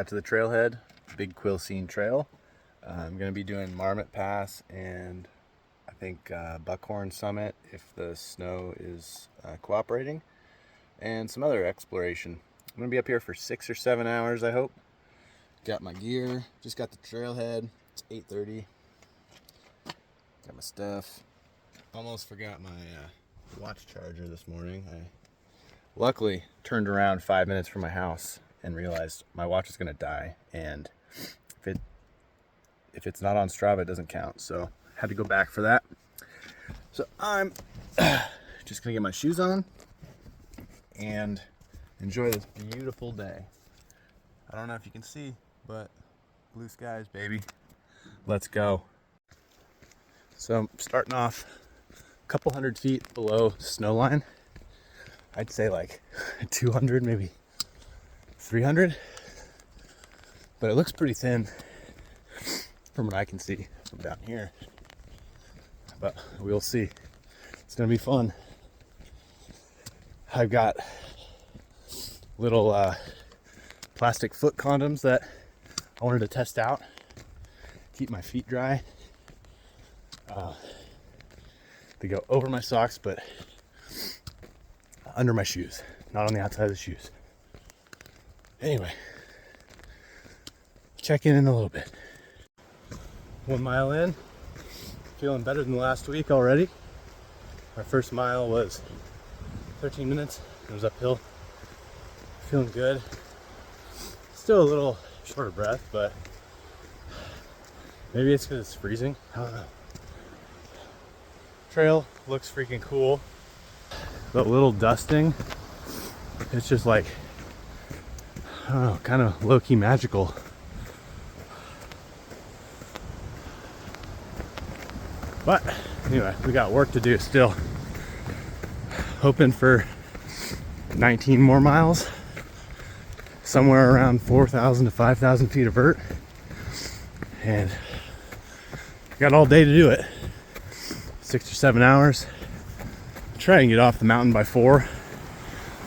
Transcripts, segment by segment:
got to the trailhead, Big Quilcene Trail. I'm going to be doing Marmot Pass and I think Buckhorn Summit if the snow is cooperating, and some other exploration. I'm going to be up here for 6 or 7 hours, I hope. Got my gear, just got the trailhead. It's 8:30. Got my stuff. Almost forgot my watch charger this morning. I luckily turned around 5 minutes from my house and realized my watch is going to die, and if it's not on Strava, it doesn't count. So had to go back for that. So I'm just gonna get my shoes on and enjoy this beautiful day. I don't know if you can see, but blue skies, baby. Let's go. So I'm starting off a couple hundred feet below snow line. I'd say like 200, maybe 300, but it looks pretty thin from what I can see from down here, but we'll see. It's gonna be fun. I've got little plastic foot condoms that I wanted to test out, keep my feet dry. They go over my socks, but under my shoes, not on the outside of the shoes. Anyway, check in a little bit. 1 mile in, feeling better than last week already. My first mile was 13 minutes. It was uphill. Feeling good. Still a little short of breath, but maybe it's because it's freezing. I don't know. Trail looks freaking cool. But little dusting, it's just like, I don't know, kind of low-key magical. But anyway, we got work to do still. Hoping for 19 more miles, somewhere around 4,000 to 5,000 feet of vert, and got all day to do it. 6 or 7 hours. Try and get off the mountain by 4,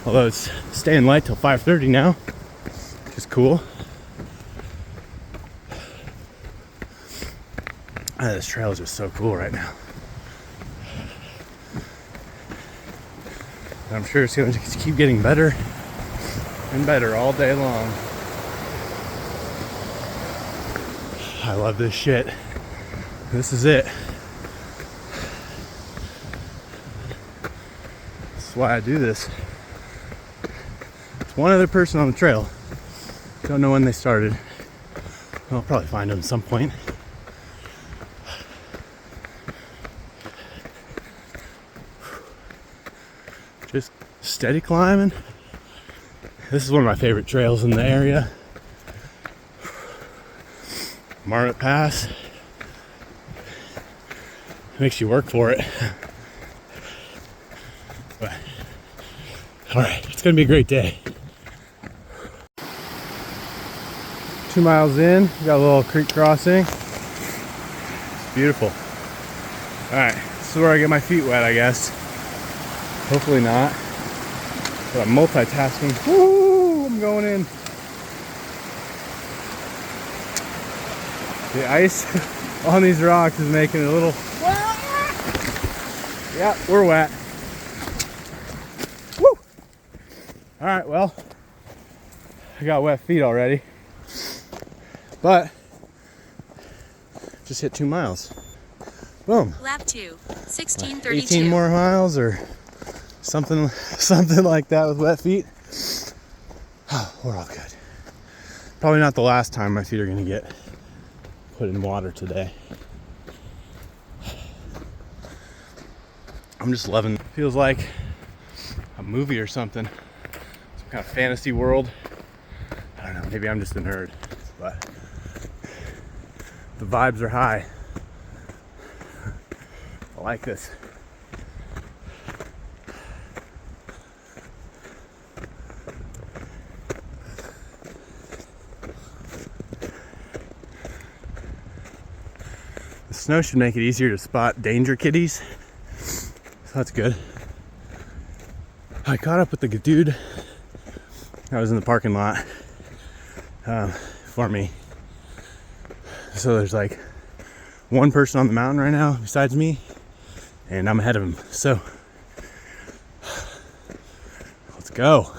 although it's staying light till 5:30 now, which is cool. This trail is just so cool right now. And I'm sure it's going to keep getting better and better all day long. I love this shit. This is it. That's why I do this. There's one other person on the trail. Don't know when they started. I'll probably find them at some point. Just steady climbing. This is one of my favorite trails in the area. Marmot Pass. Makes you work for it. But, all right, it's gonna be a great day. 2 miles in, we got a little creek crossing. It's beautiful. All right, this is where I get my feet wet, I guess. Hopefully not. But I'm multitasking. Woo! I'm going in. The ice on these rocks is making it a little. Yeah, we're wet. Woo! All right, well, I got wet feet already, but just hit 2 miles. Boom. Lap 2, 16:32. 18 more miles or something like that with wet feet. Oh, we're all good. Probably not the last time my feet are gonna get put in water today. I'm just loving it. Feels like a movie or something. Some kind of fantasy world. I don't know, maybe I'm just a nerd, but the vibes are high. I like this. The snow should make it easier to spot danger kitties, so that's good. I caught up with the dude. I was in the parking lot for me. So there's like one person on the mountain right now besides me, and I'm ahead of him. So let's go.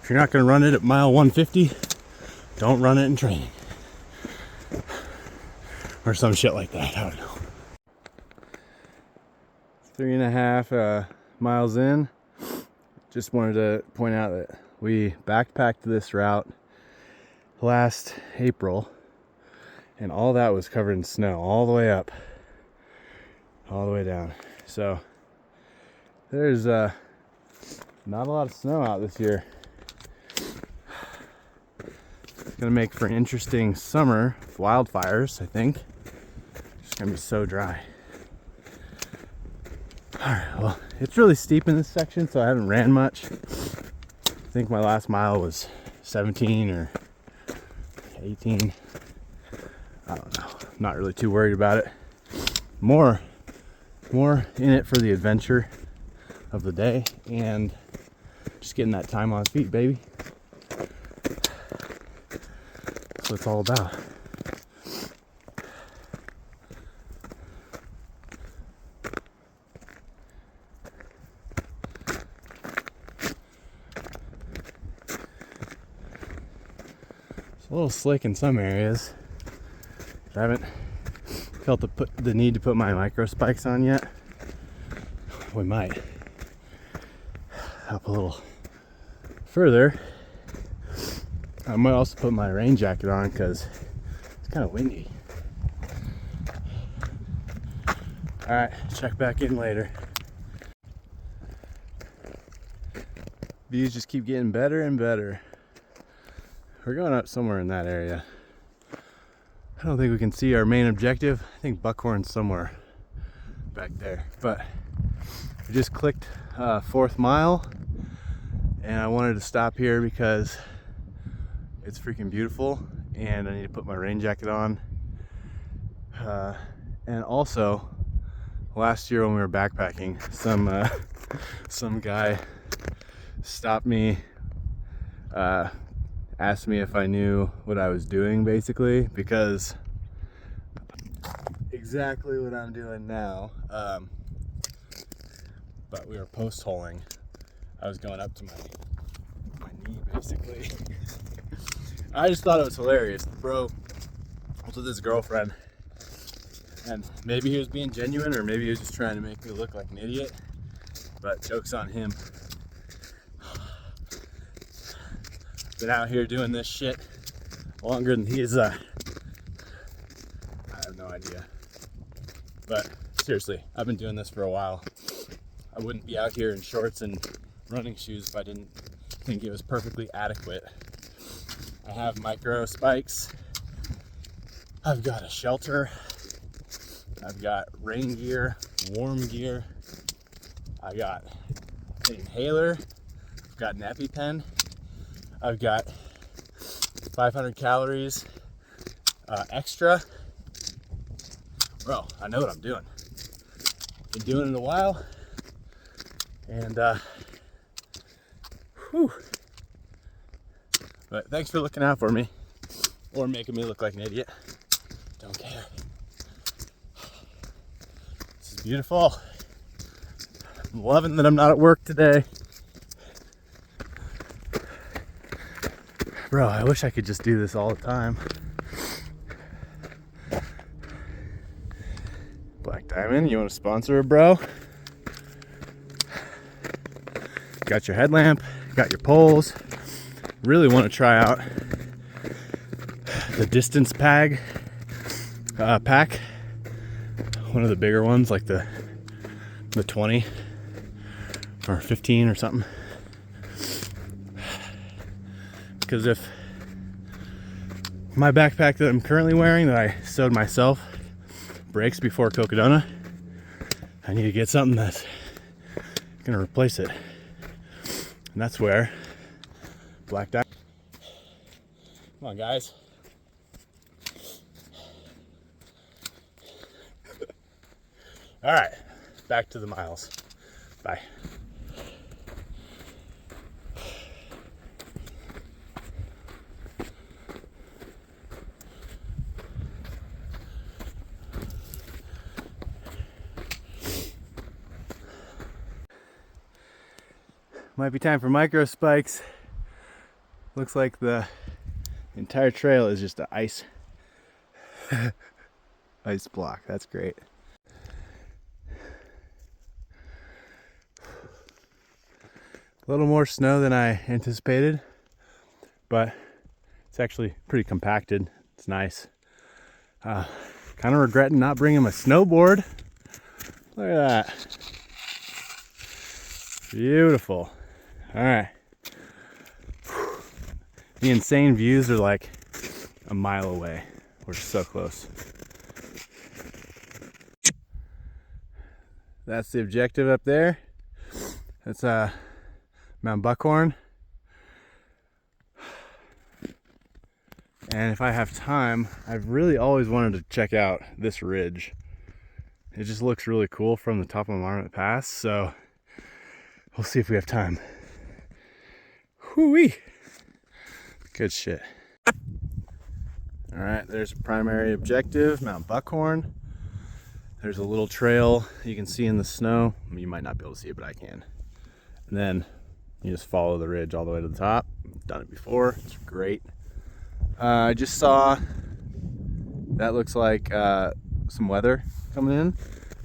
If you're not going to run it at mile 150, don't run it in training. Or some shit like that, I don't know. 3.5 miles in. Just wanted to point out that we backpacked this route last April, and all that was covered in snow, all the way up, all the way down. So there's not a lot of snow out this year. Gonna make for an interesting summer with wildfires, I think. It's gonna be so dry. Alright, well, it's really steep in this section, so I haven't ran much. I think my last mile was 17 or 18. I don't know. I'm not really too worried about it. More in it for the adventure of the day and just getting that time on feet, baby. That's what it's all about. It's a little slick in some areas. I haven't felt the need to put my micro spikes on yet. We might up a little further. I might also put my rain jacket on because it's kind of windy. Alright, check back in later. Views just keep getting better and better. We're going up somewhere in that area. I don't think we can see our main objective. I think Buckhorn's somewhere back there. But we just clicked 4th mile, and I wanted to stop here because it's freaking beautiful, and I need to put my rain jacket on. And also, last year when we were backpacking, some guy stopped me, asked me if I knew what I was doing, basically, because exactly what I'm doing now. But we were post-holing. I was going up to my knee, basically. I just thought it was hilarious. The bro was with his girlfriend, and maybe he was being genuine, or maybe he was just trying to make me look like an idiot, but joke's on him. Been out here doing this shit longer than he is. I have no idea, but seriously, I've been doing this for a while. I wouldn't be out here in shorts and running shoes if I didn't think it was perfectly adequate. I have micro spikes, I've got a shelter, I've got rain gear, warm gear, I got an inhaler, I've got an EpiPen, I've got 500 calories extra. Bro, I know what I'm doing. Been doing it a while, and whew. But thanks for looking out for me, or making me look like an idiot. Don't care. This is beautiful. I'm loving that I'm not at work today. Bro, I wish I could just do this all the time. Black Diamond, you want to sponsor a bro? Got your headlamp, got your poles. Really want to try out the distance pack, one of the bigger ones, like the 20 or 15 or something. Because if my backpack that I'm currently wearing, that I sewed myself, breaks before Cocodona, I need to get something that's gonna replace it. And that's where black diamond. Come on, guys. All right, back to the miles. Bye. Might be time for micro spikes. Looks like the entire trail is just an ice block. That's great. A little more snow than I anticipated, but it's actually pretty compacted. It's nice. Kind of regretting not bringing my snowboard. Look at that. Beautiful. All right. The insane views are like a mile away. We're so close. That's the objective up there. That's Mount Buckhorn. And if I have time, I've really always wanted to check out this ridge. It just looks really cool from the top of Marmot Pass, so we'll see if we have time. Whoo-wee! Good shit. All right, there's a primary objective, Mount Buckhorn. There's a little trail you can see in the snow. I mean, you might not be able to see it, but I can. And then you just follow the ridge all the way to the top. I've done it before, it's great. I just saw, that looks like some weather coming in,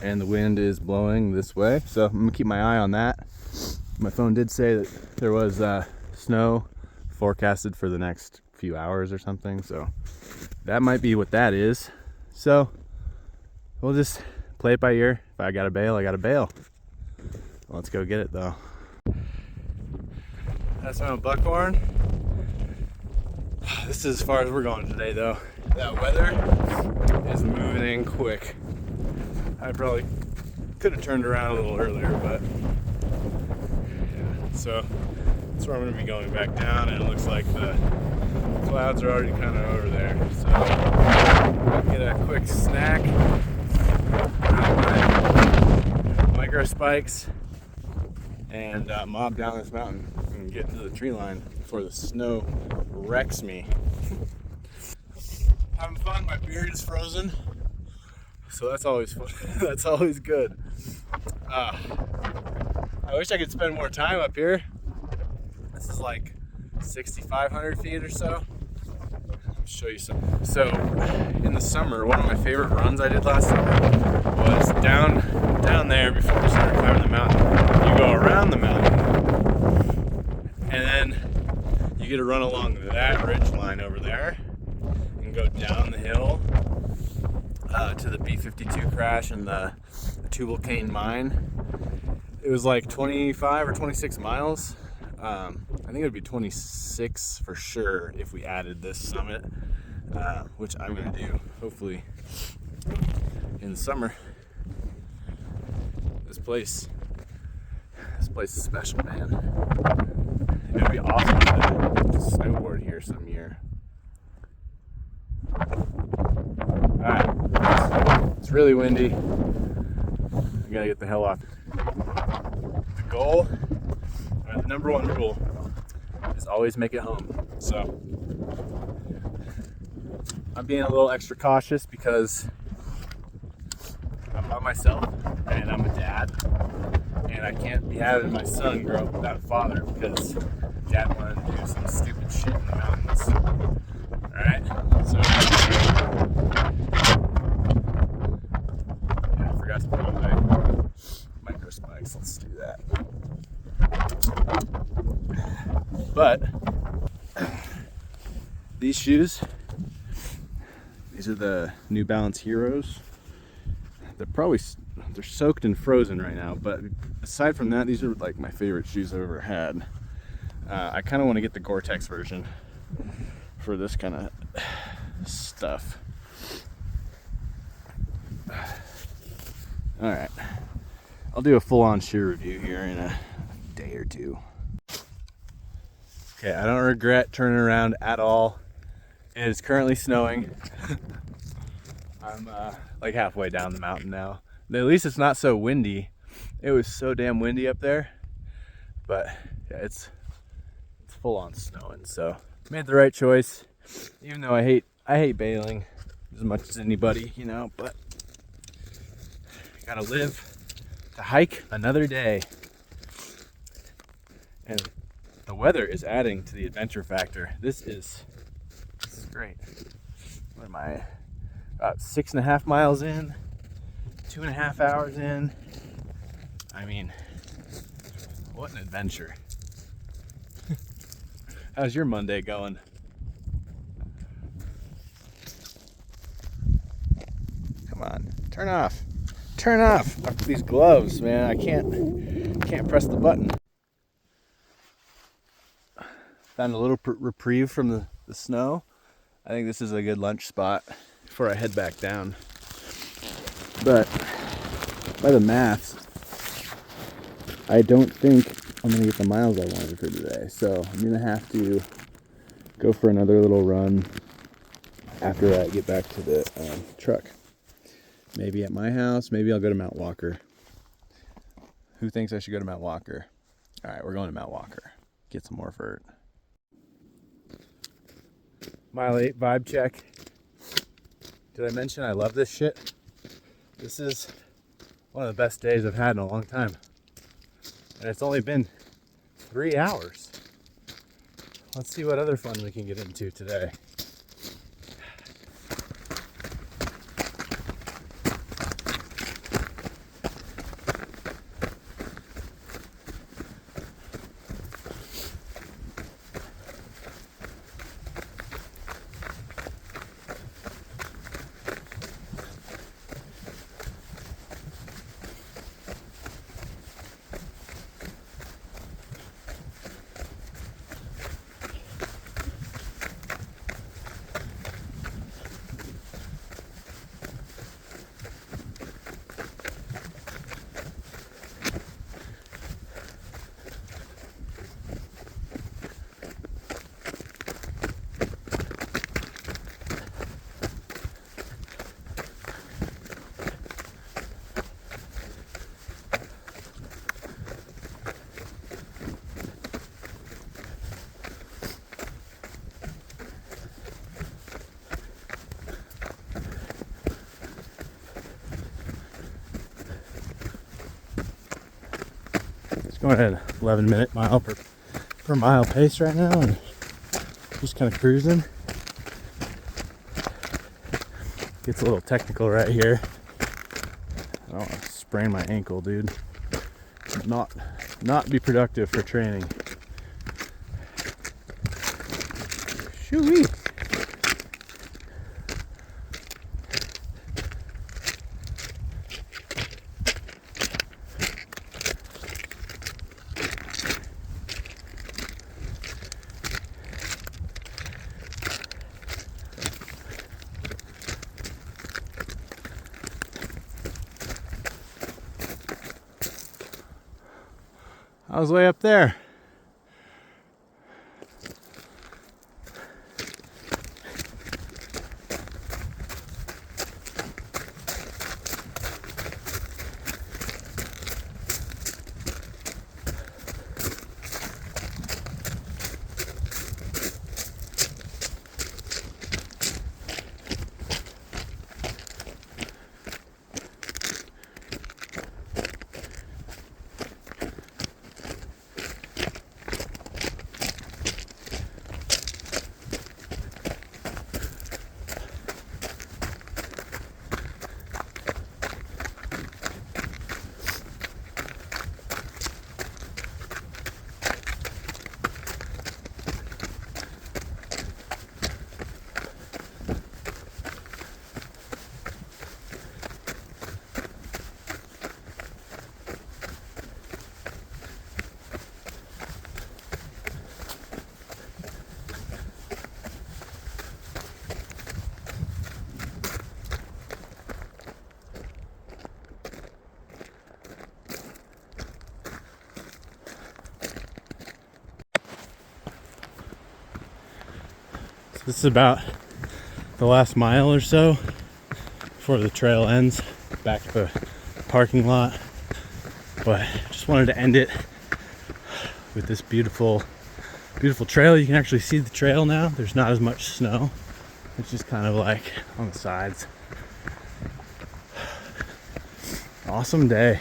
and the wind is blowing this way. So I'm gonna keep my eye on that. My phone did say that there was snow forecasted for the next few hours or something, so that might be what that is. So we'll just play it by ear. If I gotta bail, I gotta bail. Let's go get it though. That's Mount Buckhorn. This is as far as we're going today though. That weather is moving in quick. I probably could have turned around a little earlier, but yeah, so that's where I'm gonna be going back down, and it looks like the clouds are already kind of over there. So I'll get a quick snack, micro spikes, and mob down this mountain and get into the tree line before the snow wrecks me. Having fun. My beard is frozen, so that's always fun. That's always good. I wish I could spend more time up here. This is like 6,500 feet or so. I'll show you some. So in the summer, one of my favorite runs I did last summer was down there before we started climbing the mountain. You go around the mountain, and then you get to run along that ridge line over there and go down the hill to the B-52 crash and the Tubal Cain mine. It was like 25 or 26 miles. I think it would be 26 for sure if we added this summit, which I'm gonna do hopefully in the summer. This place is special, man. It would be awesome to snowboard here some year. Alright, it's really windy. I gotta get the hell off. The goal, or the number one rule, is always make it home. So I'm being a little extra cautious because I'm by myself and I'm a dad, and I can't be having my son grow up without a father because dad wanted to do some stupid shit in the mountains. Alright, so yeah, I forgot to put on my micro spikes. Let's do that. But these shoes, these are the New Balance Heroes. They're soaked and frozen right now, but aside from that, these are like my favorite shoes I've ever had. I kind of want to get the Gore-Tex version for this kind of stuff. Alright, I'll do a full-on shoe review here in a day or two. Okay, I don't regret turning around at all. It is currently snowing. I'm like halfway down the mountain now. At least it's not so windy. It was so damn windy up there. But yeah, it's full on snowing. So made the right choice. Even though I hate bailing as much as anybody, you know, but gotta live to hike another day. And the weather is adding to the adventure factor. This is great. What am I? About 6.5 miles in, 2.5 hours in. I mean, what an adventure. How's your Monday going? Come on, turn off these gloves, man. I can't press the button. Found a little reprieve from the snow. I think this is a good lunch spot before I head back down. But by the math, I don't think I'm gonna get the miles I wanted for today. So I'm gonna have to go for another little run after I get back to the truck. Maybe at my house, maybe I'll go to Mount Walker. Who thinks I should go to Mount Walker? All right, we're going to Mount Walker. Get some more vert. Mile 8 vibe check. Did I mention I love this shit? This is one of the best days I've had in a long time. And it's only been 3 hours. Let's see what other fun we can get into today. Going at an 11-minute mile per mile pace right now, and just kind of cruising. Gets a little technical right here. I don't want to sprain my ankle, dude. Not be productive for training. Shoo-wee. I was way up there. This is about the last mile or so before the trail ends, back to the parking lot. But just wanted to end it with this beautiful trail. You can actually see the trail now. There's not as much snow. It's just kind of like on the sides. Awesome day.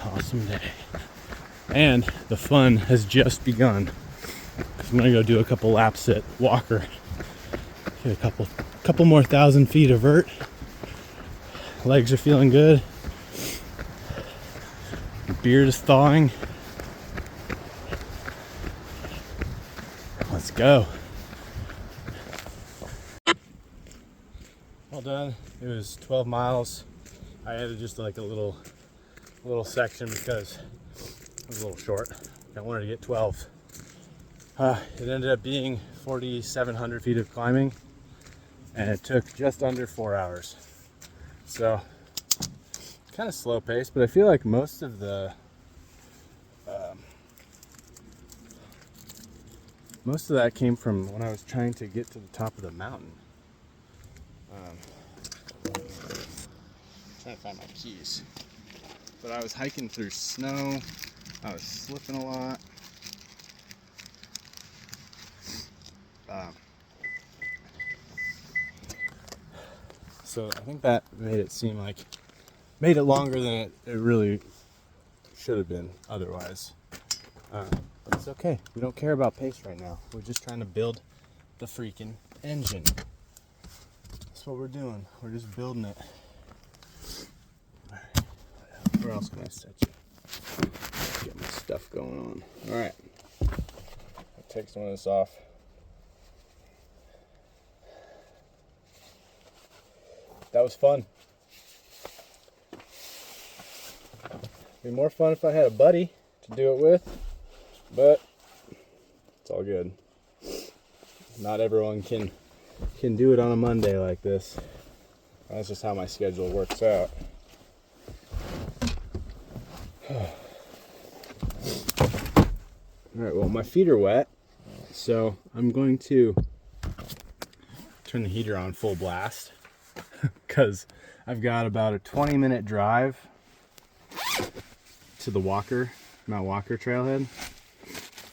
Awesome day. And the fun has just begun. I'm gonna go do a couple laps at Walker. Get a couple more 1,000 feet of vert. Legs are feeling good. The beard is thawing. Let's go. All done. It was 12 miles. I added just like a little section because it was a little short. I wanted to get 12. It ended up being 4,700 feet of climbing, and it took just under 4 hours. So kind of slow pace, but I feel like most of that came from when I was trying to get to the top of the mountain. Trying to find my keys, but I was hiking through snow. I was slipping a lot. So I think that made it longer than it really should have been otherwise. But it's okay. We don't care about pace right now. We're just trying to build the freaking engine. That's what we're doing. We're just building it. Alright. Where else can I set you? Get my stuff going on. Alright. I'll take some of this off. That was fun. It'd be more fun if I had a buddy to do it with, but it's all good. Not everyone can do it on a Monday like this. That's just how my schedule works out. Alright, well, my feet are wet, so I'm going to turn the heater on full blast because I've got about a 20-minute drive to the Mount Walker trailhead.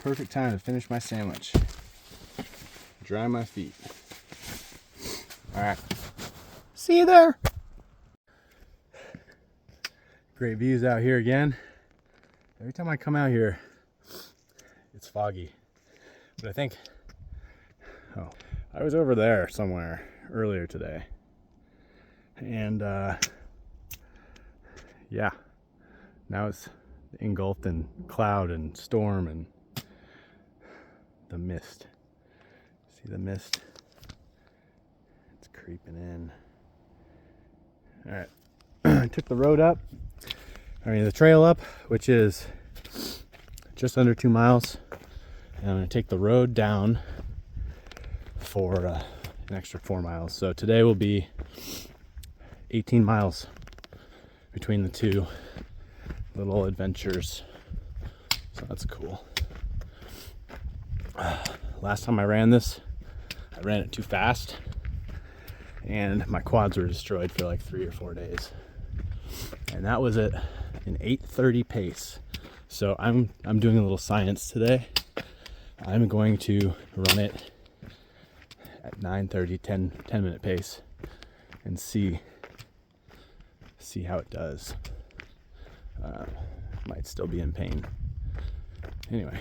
Perfect time to finish my sandwich. Dry my feet. Alright. See you there. Great views out here again. Every time I come out here, it's foggy. But I think, I was over there somewhere earlier today. And yeah, now it's engulfed in cloud and storm and the mist. See the mist? It's creeping in. All right, I took the trail up, which is just under 2 miles. And I'm gonna take the road down for an extra 4 miles. So today will be 18 miles between the two little adventures. So that's cool. Last time I ran this, I ran it too fast and my quads were destroyed for like 3 or 4 days. And that was at an 8:30 pace. So I'm doing a little science today. I'm going to run it at 9:30, 10 minute pace and see how it does. Might still be in pain. Anyway,